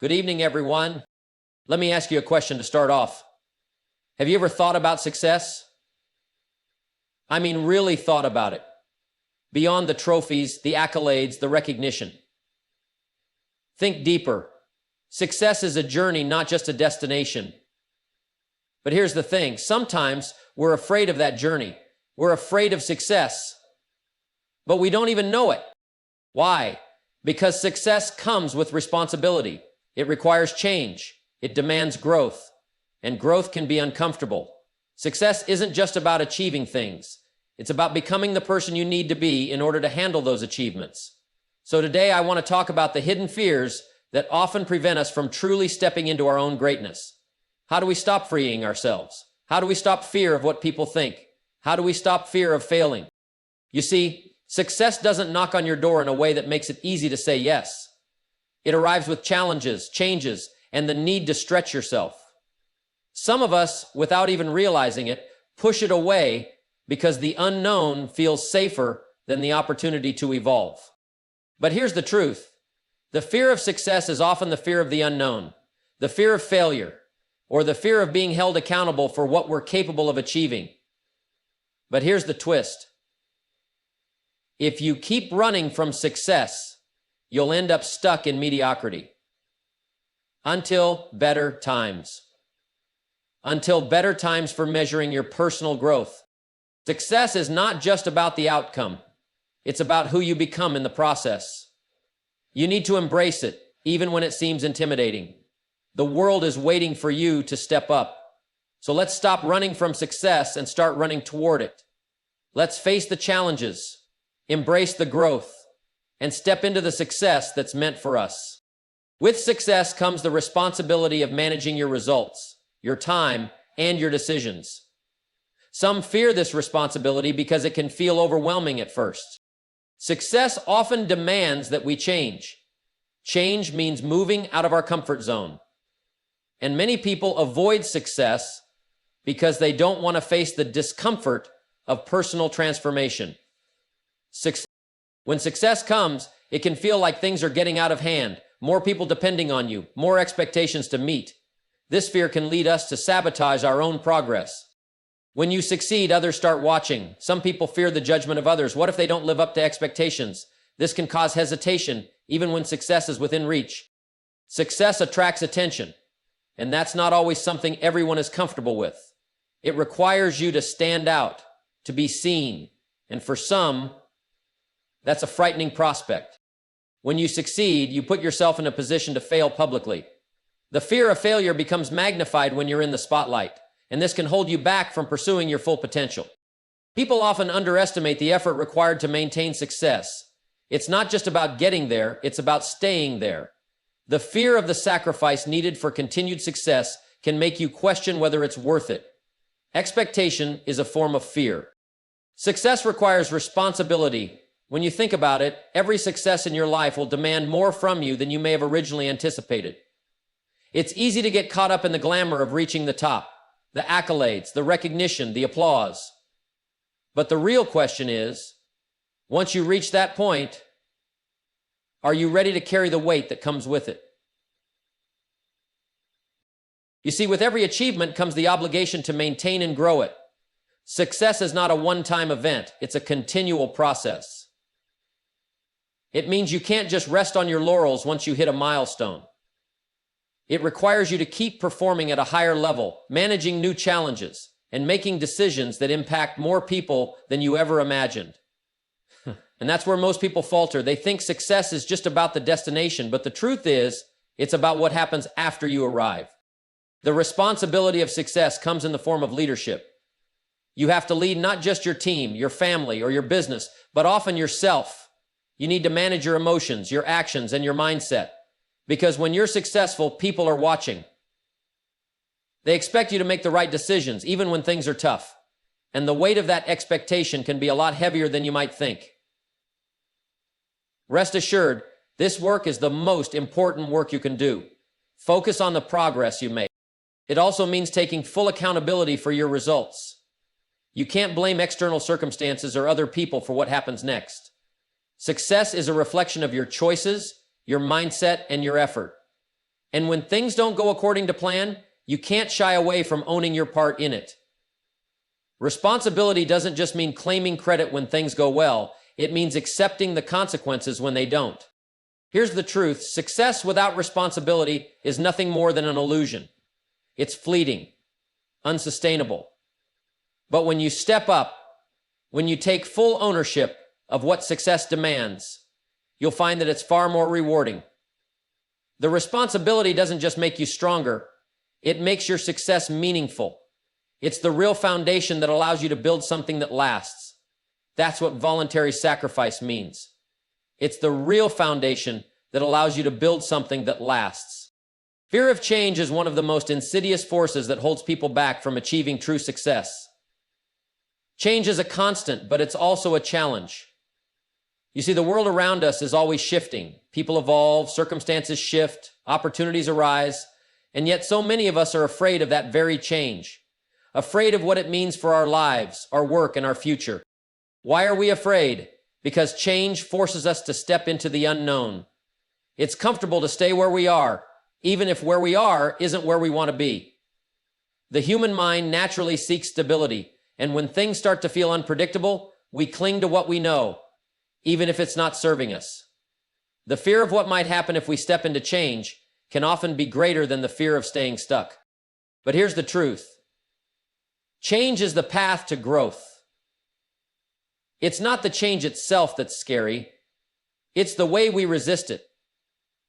Good evening, everyone. Let me ask you a question to start off. Have you ever thought about success? I mean, really thought about it. Beyond the trophies, the accolades, the recognition. Think deeper. Success is a journey, not just a destination. But here's the thing. Sometimes we're afraid of that journey. We're afraid of success, but we don't even know it. Why? Because success comes with responsibility. It requires change. It demands growth, and growth can be uncomfortable. Success isn't just about achieving things. It's about becoming the person you need to be in order to handle those achievements. So today I want to talk about the hidden fears that often prevent us from truly stepping into our own greatness. How do we stop freeing ourselves? How do we stop fear of what people think? How do we stop fear of failing? You see, success doesn't knock on your door in a way that makes it easy to say yes. It arrives with challenges, changes, and the need to stretch yourself. Some of us, without even realizing it, push it away because the unknown feels safer than the opportunity to evolve. But here's the truth. The fear of success is often the fear of the unknown, the fear of failure, or the fear of being held accountable for what we're capable of achieving. But here's the twist. If you keep running from success, you'll end up stuck in mediocrity. Until better times. Until better times for measuring your personal growth. Success is not just about the outcome. It's about who you become in the process. You need to embrace it, even when it seems intimidating. The world is waiting for you to step up. So let's stop running from success and start running toward it. Let's face the challenges, embrace the growth, and step into the success that's meant for us. With success comes the responsibility of managing your results, your time, and your decisions. Some fear this responsibility because it can feel overwhelming at first. Success often demands that we change. Change means moving out of our comfort zone. And many people avoid success because they don't want to face the discomfort of personal transformation. When success comes, it can feel like things are getting out of hand, more people depending on you, more expectations to meet. This fear can lead us to sabotage our own progress. When you succeed, others start watching. Some people fear the judgment of others. What if they don't live up to expectations? This can cause hesitation, even when success is within reach. Success attracts attention, and that's not always something everyone is comfortable with. It requires you to stand out, to be seen, and for some, that's a frightening prospect. When you succeed, you put yourself in a position to fail publicly. The fear of failure becomes magnified when you're in the spotlight, and this can hold you back from pursuing your full potential. People often underestimate the effort required to maintain success. It's not just about getting there, it's about staying there. The fear of the sacrifice needed for continued success can make you question whether it's worth it. Expectation is a form of fear. Success requires responsibility. When you think about it, every success in your life will demand more from you than you may have originally anticipated. It's easy to get caught up in the glamour of reaching the top, the accolades, the recognition, the applause. But the real question is, once you reach that point, are you ready to carry the weight that comes with it? You see, with every achievement comes the obligation to maintain and grow it. Success is not a one-time event, it's a continual process. It means you can't just rest on your laurels once you hit a milestone. It requires you to keep performing at a higher level, managing new challenges, and making decisions that impact more people than you ever imagined. And that's where most people falter. They think success is just about the destination, but the truth is, it's about what happens after you arrive. The responsibility of success comes in the form of leadership. You have to lead not just your team, your family, or your business, but often yourself. You need to manage your emotions, your actions, and your mindset. Because when you're successful, people are watching. They expect you to make the right decisions, even when things are tough. And the weight of that expectation can be a lot heavier than you might think. Rest assured, this work is the most important work you can do. Focus on the progress you make. It also means taking full accountability for your results. You can't blame external circumstances or other people for what happens next. Success is a reflection of your choices, your mindset, and your effort. And when things don't go according to plan, you can't shy away from owning your part in it. Responsibility doesn't just mean claiming credit when things go well, it means accepting the consequences when they don't. Here's the truth: success without responsibility is nothing more than an illusion. It's fleeting, unsustainable. But when you step up, when you take full ownership of what success demands, you'll find that it's far more rewarding. The responsibility doesn't just make you stronger, it makes your success meaningful. It's the real foundation that allows you to build something that lasts. That's what voluntary sacrifice means. It's the real foundation that allows you to build something that lasts. Fear of change is one of the most insidious forces that holds people back from achieving true success. Change is a constant, but it's also a challenge. You see, the world around us is always shifting. People evolve, circumstances shift, opportunities arise, and yet so many of us are afraid of that very change, afraid of what it means for our lives, our work, and our future. Why are we afraid? Because change forces us to step into the unknown. It's comfortable to stay where we are, even if where we are isn't where we want to be. The human mind naturally seeks stability, and when things start to feel unpredictable, we cling to what we know, even if it's not serving us. The fear of what might happen if we step into change can often be greater than the fear of staying stuck. But here's the truth: change is the path to growth. It's not the change itself that's scary. It's the way we resist it.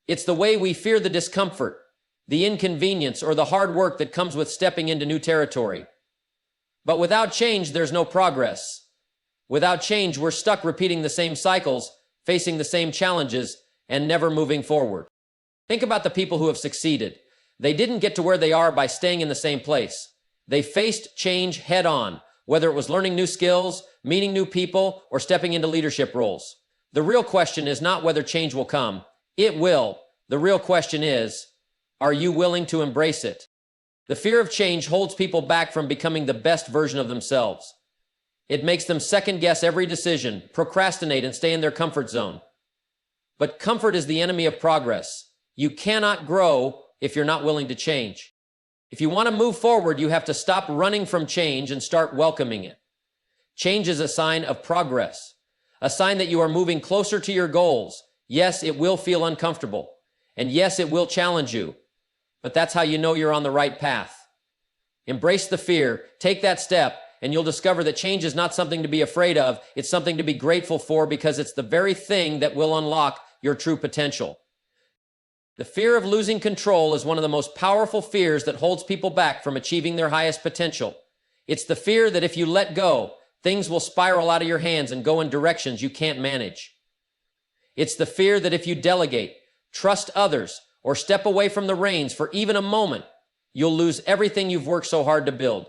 It's the way we fear the discomfort, the inconvenience, or the hard work that comes with stepping into new territory. But without change, there's no progress. Without change, we're stuck repeating the same cycles, facing the same challenges, and never moving forward. Think about the people who have succeeded. They didn't get to where they are by staying in the same place. They faced change head on, whether it was learning new skills, meeting new people, or stepping into leadership roles. The real question is not whether change will come. It will. The real question is, are you willing to embrace it? The fear of change holds people back from becoming the best version of themselves. It makes them second-guess every decision, procrastinate, and stay in their comfort zone. But comfort is the enemy of progress. You cannot grow if you're not willing to change. If you want to move forward, you have to stop running from change and start welcoming it. Change is a sign of progress, a sign that you are moving closer to your goals. Yes, it will feel uncomfortable, and yes, it will challenge you, but that's how you know you're on the right path. Embrace the fear, take that step, and you'll discover that change is not something to be afraid of. It's something to be grateful for, because it's the very thing that will unlock your true potential. The fear of losing control is one of the most powerful fears that holds people back from achieving their highest potential. It's the fear that if you let go, things will spiral out of your hands and go in directions you can't manage. It's the fear that if you delegate, trust others, or step away from the reins for even a moment, you'll lose everything you've worked so hard to build,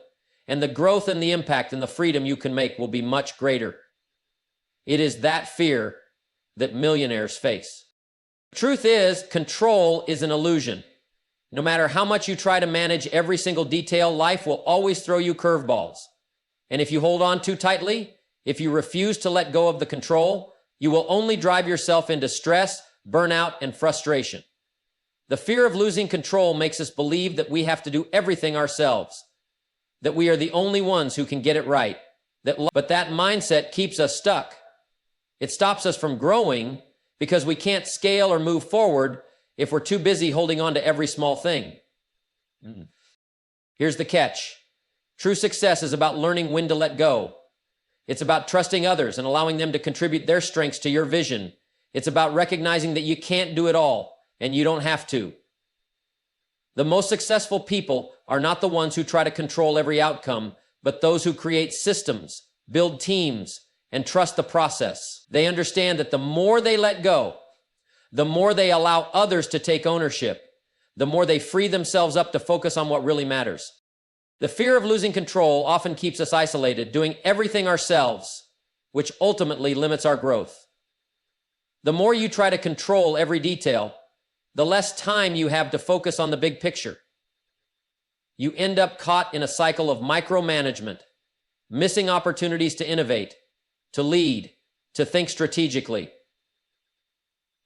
and the growth and the impact and the freedom you can make will be much greater. It is that fear that millionaires face. The truth is, control is an illusion. No matter how much you try to manage every single detail, life will always throw you curveballs. And if you hold on too tightly, if you refuse to let go of the control, you will only drive yourself into stress, burnout, and frustration. The fear of losing control makes us believe that we have to do everything ourselves, that we are the only ones who can get it right. But that mindset keeps us stuck. It stops us from growing because we can't scale or move forward if we're too busy holding on to every small thing. Here's the catch. True success is about learning when to let go. It's about trusting others and allowing them to contribute their strengths to your vision. It's about recognizing that you can't do it all, and you don't have to. The most successful people are not the ones who try to control every outcome, but those who create systems, build teams, and trust the process. They understand that the more they let go, the more they allow others to take ownership, the more they free themselves up to focus on what really matters. The fear of losing control often keeps us isolated, doing everything ourselves, which ultimately limits our growth. The more you try to control every detail, the less time you have to focus on the big picture. You end up caught in a cycle of micromanagement, missing opportunities to innovate, to lead, to think strategically.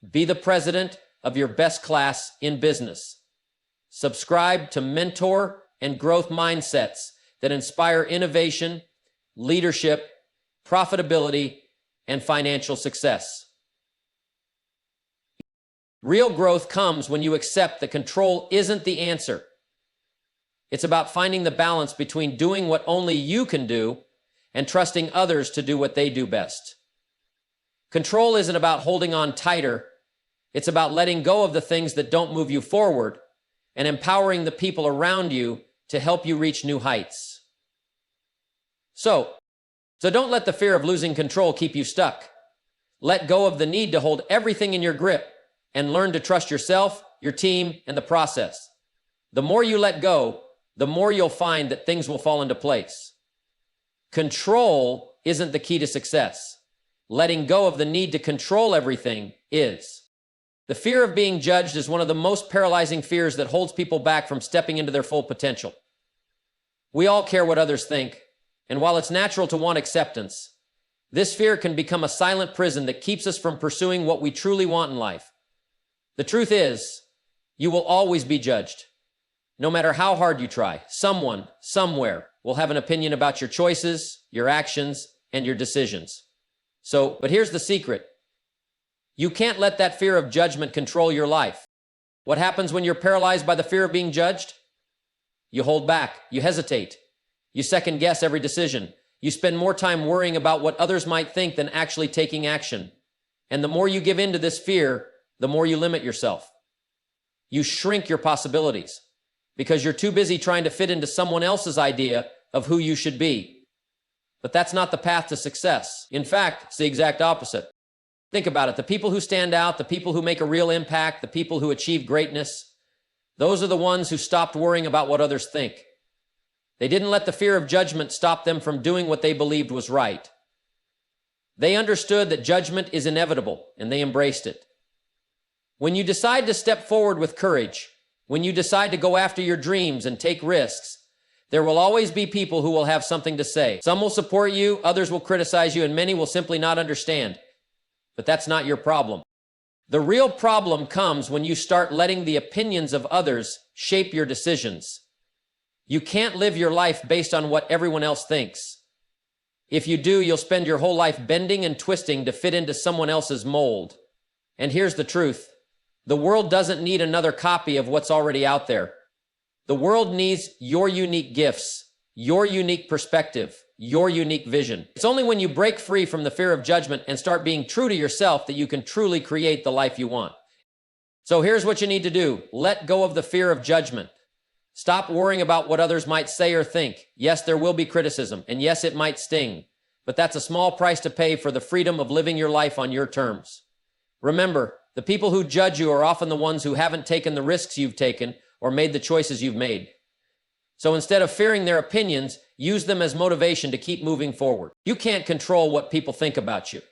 Be the president of your best class in business. Subscribe to mentor and growth mindsets that inspire innovation, leadership, profitability, and financial success. Real growth comes when you accept that control isn't the answer. It's about finding the balance between doing what only you can do and trusting others to do what they do best. Control isn't about holding on tighter. It's about letting go of the things that don't move you forward and empowering the people around you to help you reach new heights. So don't let the fear of losing control keep you stuck. Let go of the need to hold everything in your grip and learn to trust yourself, your team, and the process. The more you let go, the more you'll find that things will fall into place. Control isn't the key to success. Letting go of the need to control everything is. The fear of being judged is one of the most paralyzing fears that holds people back from stepping into their full potential. We all care what others think, and while it's natural to want acceptance, this fear can become a silent prison that keeps us from pursuing what we truly want in life. The truth is, you will always be judged. No matter how hard you try, someone, somewhere, will have an opinion about your choices, your actions, and your decisions. But here's the secret. You can't let that fear of judgment control your life. What happens when you're paralyzed by the fear of being judged? You hold back, you hesitate, you second guess every decision. You spend more time worrying about what others might think than actually taking action. And the more you give in to this fear, the more you limit yourself. You shrink your possibilities because you're too busy trying to fit into someone else's idea of who you should be. But that's not the path to success. In fact, it's the exact opposite. Think about it. The people who stand out, the people who make a real impact, the people who achieve greatness, those are the ones who stopped worrying about what others think. They didn't let the fear of judgment stop them from doing what they believed was right. They understood that judgment is inevitable, and they embraced it. When you decide to step forward with courage, when you decide to go after your dreams and take risks, there will always be people who will have something to say. Some will support you, others will criticize you, and many will simply not understand. But that's not your problem. The real problem comes when you start letting the opinions of others shape your decisions. You can't live your life based on what everyone else thinks. If you do, you'll spend your whole life bending and twisting to fit into someone else's mold. And here's the truth. The world doesn't need another copy of what's already out there. The world needs your unique gifts, your unique perspective, your unique vision. It's only when you break free from the fear of judgment and start being true to yourself that you can truly create the life you want. So here's what you need to do. Let go of the fear of judgment. Stop worrying about what others might say or think. Yes, there will be criticism, and yes, it might sting, but that's a small price to pay for the freedom of living your life on your terms. Remember, the people who judge you are often the ones who haven't taken the risks you've taken or made the choices you've made. So instead of fearing their opinions, use them as motivation to keep moving forward. You can't control what people think about you,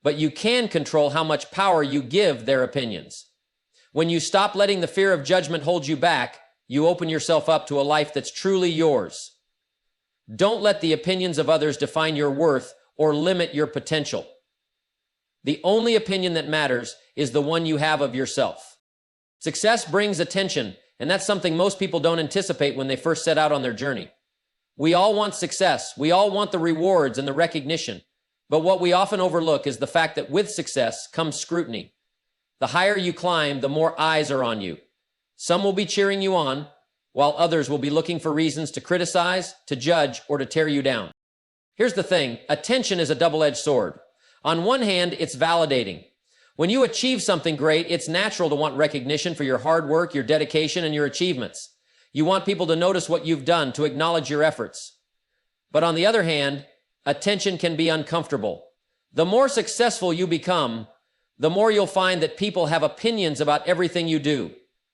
but you can control how much power you give their opinions. When you stop letting the fear of judgment hold you back, you open yourself up to a life that's truly yours. Don't let the opinions of others define your worth or limit your potential. The only opinion that matters is the one you have of yourself. Success brings attention, and that's something most people don't anticipate when they first set out on their journey. We all want success. We all want the rewards and the recognition. But what we often overlook is the fact that with success comes scrutiny. The higher you climb, the more eyes are on you. Some will be cheering you on, while others will be looking for reasons to criticize, to judge, or to tear you down. Here's the thing. Attention is a double-edged sword. On one hand, it's validating. When you achieve something great, it's natural to want recognition for your hard work, your dedication, and your achievements. You want people to notice what you've done, to acknowledge your efforts. But on the other hand, attention can be uncomfortable. The more successful you become, the more you'll find that people have opinions about everything you do,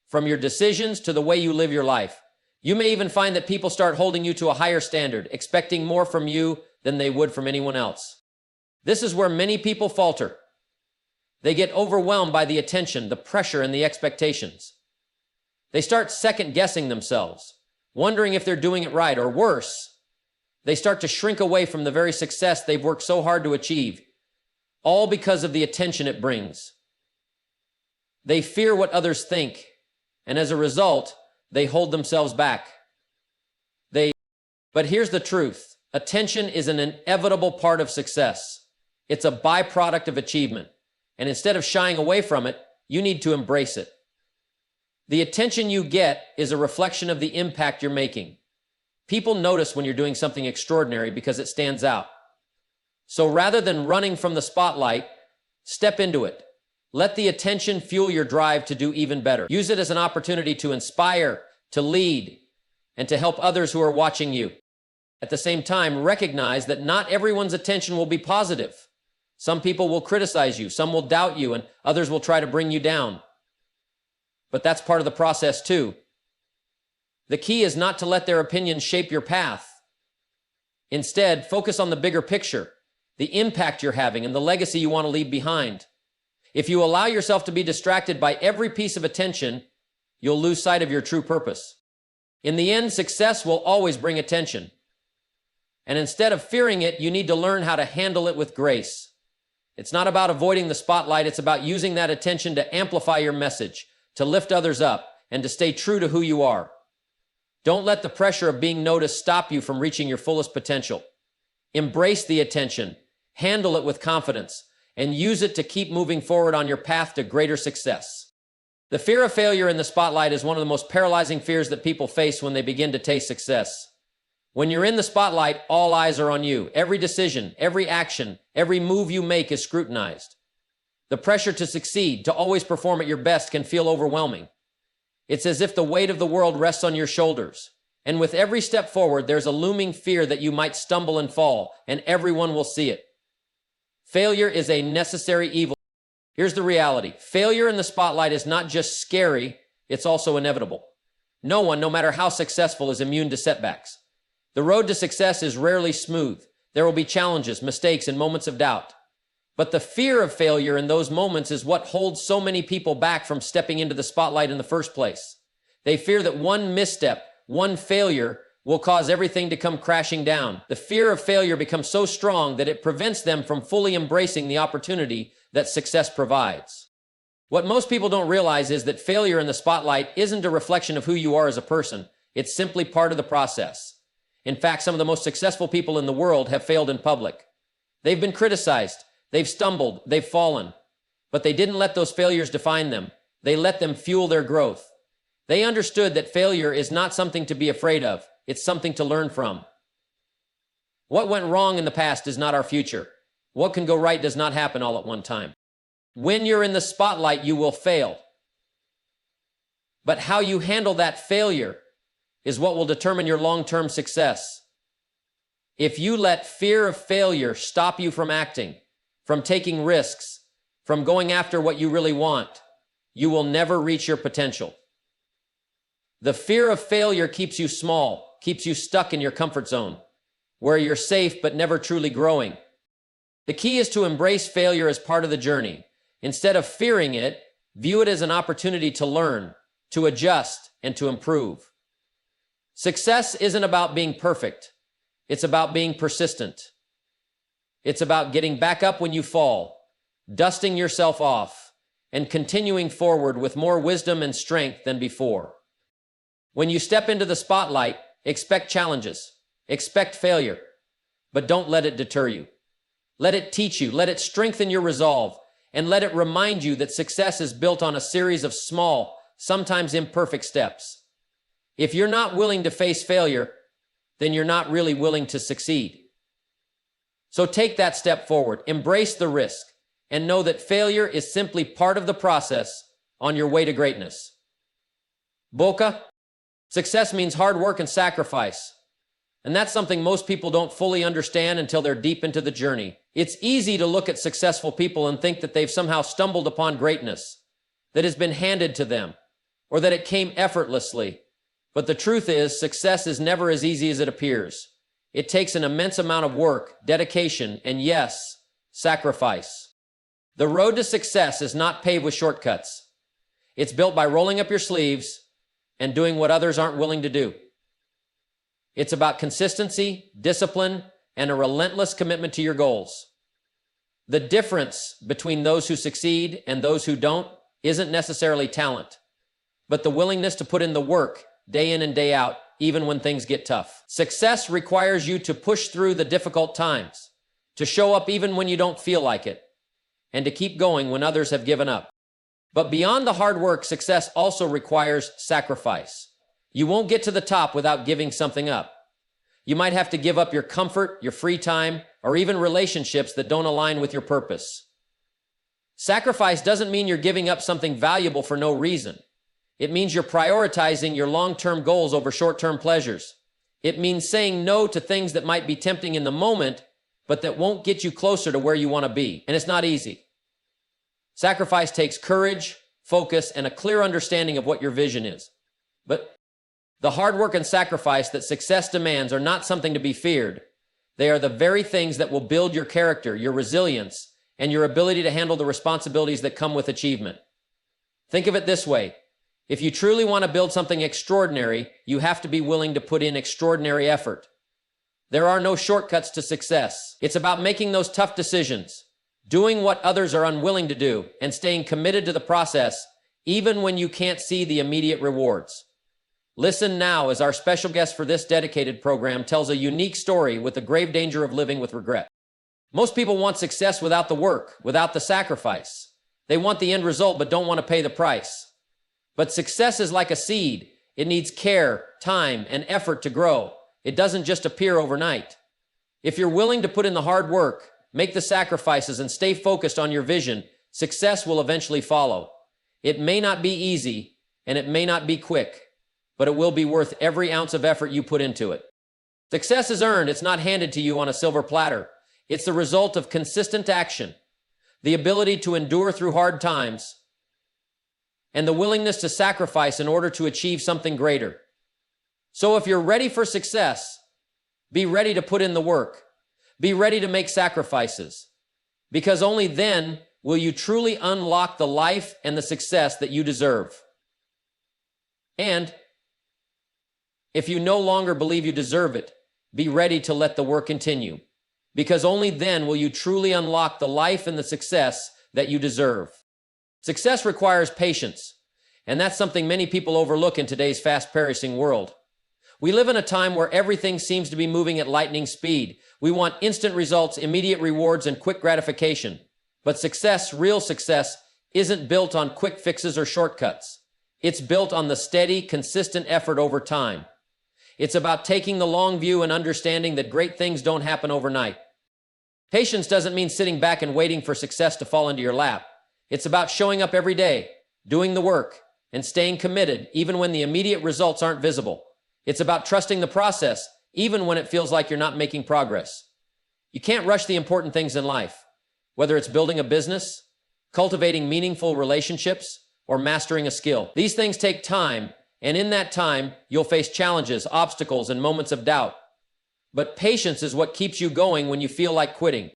from your decisions to the way you live your life. You may even find that people start holding you to a higher standard, expecting more from you than they would from anyone else. This is where many people falter. They get overwhelmed by the attention, the pressure, and the expectations. They start second-guessing themselves, wondering if they're doing it right, or worse, they start to shrink away from the very success they've worked so hard to achieve, all because of the attention it brings. They fear what others think, And as a result, they hold themselves back. But here's the truth. Attention is an inevitable part of success. It's a byproduct of achievement. And instead of shying away from it, you need to embrace it. The attention you get is a reflection of the impact you're making. People notice when you're doing something extraordinary because it stands out. So rather than running from the spotlight, step into it. Let the attention fuel your drive to do even better. Use it as an opportunity to inspire, to lead, and to help others who are watching you. At the same time, recognize that not everyone's attention will be positive. Some people will criticize you, some will doubt you, and others will try to bring you down. But that's part of the process too. The key is not to let their opinions shape your path. Instead, focus on the bigger picture, the impact you're having, and the legacy you want to leave behind. If you allow yourself to be distracted by every piece of attention, you'll lose sight of your true purpose. In the end, success will always bring attention. And instead of fearing it, you need to learn how to handle it with grace. It's not about avoiding the spotlight, it's about using that attention to amplify your message, to lift others up, and to stay true to who you are. Don't let the pressure of being noticed stop you from reaching your fullest potential. Embrace the attention, handle it with confidence, and use it to keep moving forward on your path to greater success. The fear of failure in the spotlight is one of the most paralyzing fears that people face when they begin to taste success. When you're in the spotlight, all eyes are on you. Every decision, every action, every move you make is scrutinized. The pressure to succeed, to always perform at your best, can feel overwhelming. It's as if the weight of the world rests on your shoulders. And with every step forward, there's a looming fear that you might stumble and fall, and everyone will see it. Failure is a necessary evil. Here's the reality. Failure in the spotlight is not just scary, it's also inevitable. No one, no matter how successful, is immune to setbacks. The road to success is rarely smooth. There will be challenges, mistakes, and moments of doubt. But the fear of failure in those moments is what holds so many people back from stepping into the spotlight in the first place. They fear that one misstep, one failure, will cause everything to come crashing down. The fear of failure becomes so strong that it prevents them from fully embracing the opportunity that success provides. What most people don't realize is that failure in the spotlight isn't a reflection of who you are as a person. It's simply part of the process. In fact, some of the most successful people in the world have failed in public. They've been criticized, they've stumbled, they've fallen. But they didn't let those failures define them. They let them fuel their growth. They understood that failure is not something to be afraid of. It's something to learn from. What went wrong in the past is not our future. What can go right does not happen all at one time. When you're in the spotlight, you will fail. But how you handle that failure is what will determine your long-term success. If you let fear of failure stop you from acting, from taking risks, from going after what you really want, you will never reach your potential. The fear of failure keeps you small, keeps you stuck in your comfort zone, where you're safe but never truly growing. The key is to embrace failure as part of the journey. Instead of fearing it, view it as an opportunity to learn, to adjust, and to improve. Success isn't about being perfect. It's about being persistent. It's about getting back up when you fall, dusting yourself off, and continuing forward with more wisdom and strength than before. When you step into the spotlight, expect challenges, expect failure, but don't let it deter you. Let it teach you, let it strengthen your resolve, and let it remind you that success is built on a series of small, sometimes imperfect steps. If you're not willing to face failure, then you're not really willing to succeed. So take that step forward, embrace the risk, and know that failure is simply part of the process on your way to greatness. Boca, success means hard work and sacrifice. And that's something most people don't fully understand until they're deep into the journey. It's easy to look at successful people and think that they've somehow stumbled upon greatness, that has been handed to them, or that it came effortlessly. But the truth is, success is never as easy as it appears. It takes an immense amount of work, dedication, and yes, sacrifice. The road to success is not paved with shortcuts. It's built by rolling up your sleeves and doing what others aren't willing to do. It's about consistency, discipline, and a relentless commitment to your goals. The difference between those who succeed and those who don't isn't necessarily talent. but the willingness to put in the work day in and day out, even when things get tough. Success requires you to push through the difficult times, to show up even when you don't feel like it, and to keep going when others have given up. But beyond the hard work, success also requires sacrifice. You won't get to the top without giving something up. You might have to give up your comfort, your free time, or even relationships that don't align with your purpose. Sacrifice doesn't mean you're giving up something valuable for no reason. It means you're prioritizing your long-term goals over short-term pleasures. It means saying no to things that might be tempting in the moment, but that won't get you closer to where you want to be. And it's not easy. Sacrifice takes courage, focus, and a clear understanding of what your vision is. But the hard work and sacrifice that success demands are not something to be feared. They are the very things that will build your character, your resilience, and your ability to handle the responsibilities that come with achievement. Think of it this way. If you truly want to build something extraordinary, you have to be willing to put in extraordinary effort. There are no shortcuts to success. It's about making those tough decisions, doing what others are unwilling to do, and staying committed to the process, even when you can't see the immediate rewards. Listen now as our special guest for this dedicated program tells a unique story with the grave danger of living with regret. Most people want success without the work, without the sacrifice. They want the end result but don't want to pay the price. But success is like a seed. It needs care, time, and effort to grow. It doesn't just appear overnight. If you're willing to put in the hard work, make the sacrifices, and stay focused on your vision, success will eventually follow. It may not be easy, and it may not be quick, but it will be worth every ounce of effort you put into it. Success is earned. It's not handed to you on a silver platter. It's the result of consistent action, the ability to endure through hard times, and the willingness to sacrifice in order to achieve something greater. So if you're ready for success, be ready to put in the work. Be ready to make sacrifices, because only then will you truly unlock the life and the success that you deserve. And if you no longer believe you deserve it, be ready to let the work continue, because only then will you truly unlock the life and the success that you deserve. Success requires patience, and that's something many people overlook in today's fast-paced world. We live in a time where everything seems to be moving at lightning speed. We want instant results, immediate rewards, and quick gratification. But success, real success, isn't built on quick fixes or shortcuts. It's built on the steady, consistent effort over time. It's about taking the long view and understanding that great things don't happen overnight. Patience doesn't mean sitting back and waiting for success to fall into your lap. It's about showing up every day, doing the work, and staying committed even when the immediate results aren't visible. It's about trusting the process even when it feels like you're not making progress. You can't rush the important things in life, whether it's building a business, cultivating meaningful relationships, or mastering a skill. These things take time, and in that time, you'll face challenges, obstacles, and moments of doubt. But patience is what keeps you going when you feel like quitting.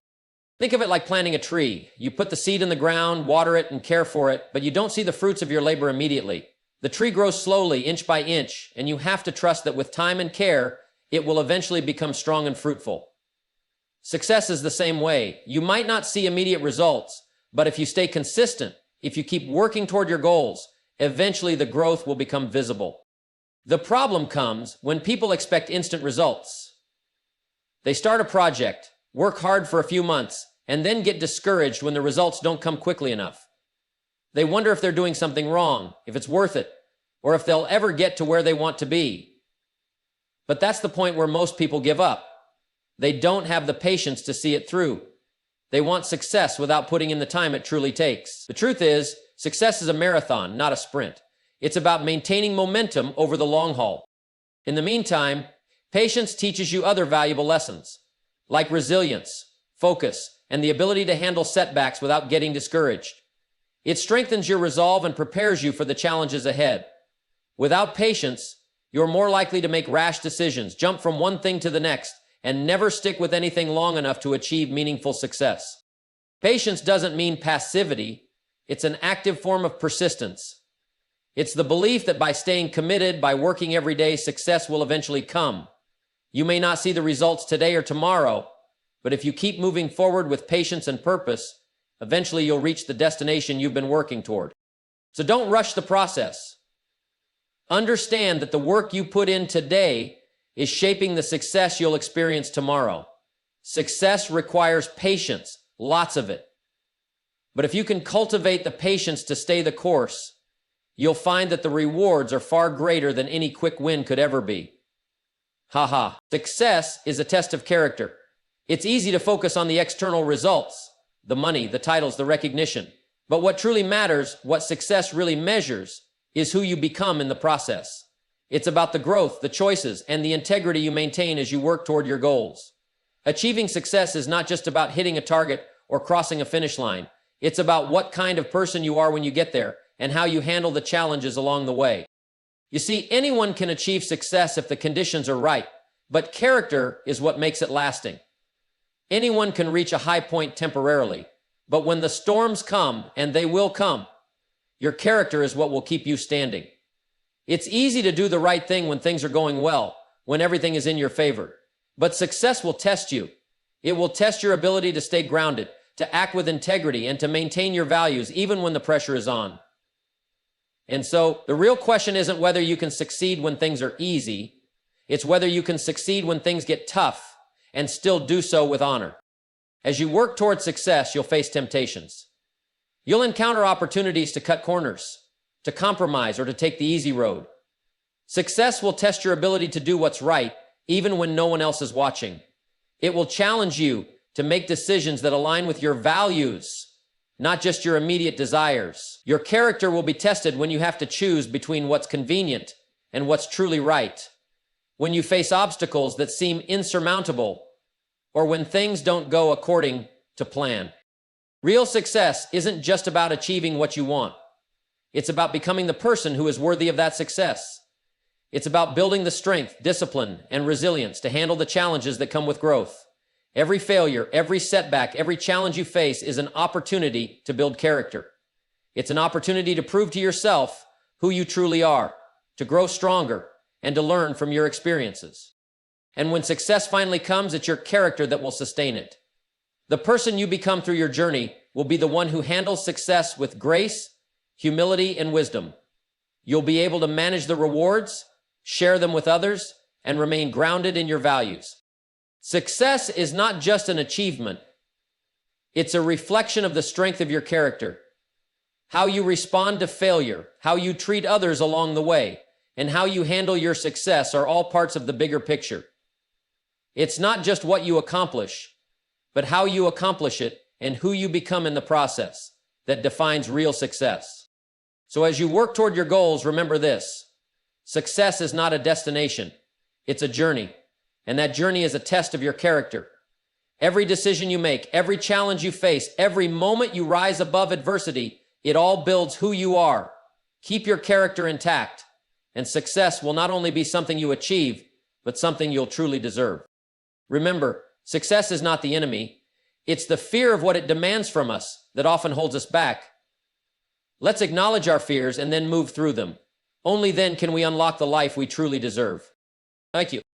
Think of it like planting a tree. You put the seed in the ground, water it, and care for it, but you don't see the fruits of your labor immediately. The tree grows slowly, inch by inch, and you have to trust that with time and care, it will eventually become strong and fruitful. Success is the same way. You might not see immediate results, but if you stay consistent, if you keep working toward your goals, eventually the growth will become visible. The problem comes when people expect instant results. They start a project, work hard for a few months, and then get discouraged when the results don't come quickly enough. They wonder if they're doing something wrong, if it's worth it, or if they'll ever get to where they want to be. But that's the point where most people give up. They don't have the patience to see it through. They want success without putting in the time it truly takes. The truth is, success is a marathon, not a sprint. It's about maintaining momentum over the long haul. In the meantime, patience teaches you other valuable lessons, like resilience, focus, and the ability to handle setbacks without getting discouraged. It strengthens your resolve and prepares you for the challenges ahead. Without patience, you're more likely to make rash decisions, jump from one thing to the next, and never stick with anything long enough to achieve meaningful success. Patience doesn't mean passivity. It's an active form of persistence. It's the belief that by staying committed, by working every day, success will eventually come. You may not see the results today or tomorrow, but if you keep moving forward with patience and purpose, eventually you'll reach the destination you've been working toward. So don't rush the process. Understand that the work you put in today is shaping the success you'll experience tomorrow. Success requires patience, lots of it. But if you can cultivate the patience to stay the course, you'll find that the rewards are far greater than any quick win could ever be. Haha. Success is a test of character. It's easy to focus on the external results, the money, the titles, the recognition. But what truly matters, what success really measures, is who you become in the process. It's about the growth, the choices, and the integrity you maintain as you work toward your goals. Achieving success is not just about hitting a target or crossing a finish line. It's about what kind of person you are when you get there and how you handle the challenges along the way. You see, anyone can achieve success if the conditions are right, but character is what makes it lasting. Anyone can reach a high point temporarily, but when the storms come, and they will come, your character is what will keep you standing. It's easy to do the right thing when things are going well, when everything is in your favor. But success will test you. It will test your ability to stay grounded, to act with integrity, and to maintain your values even when the pressure is on. And so, the real question isn't whether you can succeed when things are easy. It's whether you can succeed when things get tough and still do so with honor. As you work toward success, you'll face temptations. You'll encounter opportunities to cut corners, to compromise, or to take the easy road. Success will test your ability to do what's right, even when no one else is watching. It will challenge you to make decisions that align with your values, not just your immediate desires. Your character will be tested when you have to choose between what's convenient and what's truly right, when you face obstacles that seem insurmountable, or when things don't go according to plan. Real success isn't just about achieving what you want. It's about becoming the person who is worthy of that success. It's about building the strength, discipline, and resilience to handle the challenges that come with growth. Every failure, every setback, every challenge you face is an opportunity to build character. It's an opportunity to prove to yourself who you truly are, to grow stronger, and to learn from your experiences. And when success finally comes, it's your character that will sustain it. The person you become through your journey will be the one who handles success with grace, humility, and wisdom. You'll be able to manage the rewards, share them with others, and remain grounded in your values. Success is not just an achievement. It's a reflection of the strength of your character. How you respond to failure, how you treat others along the way, and how you handle your success are all parts of the bigger picture. It's not just what you accomplish, but how you accomplish it and who you become in the process that defines real success. So as you work toward your goals, remember this: success is not a destination, it's a journey, and that journey is a test of your character. Every decision you make, every challenge you face, every moment you rise above adversity, it all builds who you are. Keep your character intact, and success will not only be something you achieve, but something you'll truly deserve. Remember, success is not the enemy. It's the fear of what it demands from us that often holds us back. Let's acknowledge our fears and then move through them. Only then can we unlock the life we truly deserve. Thank you.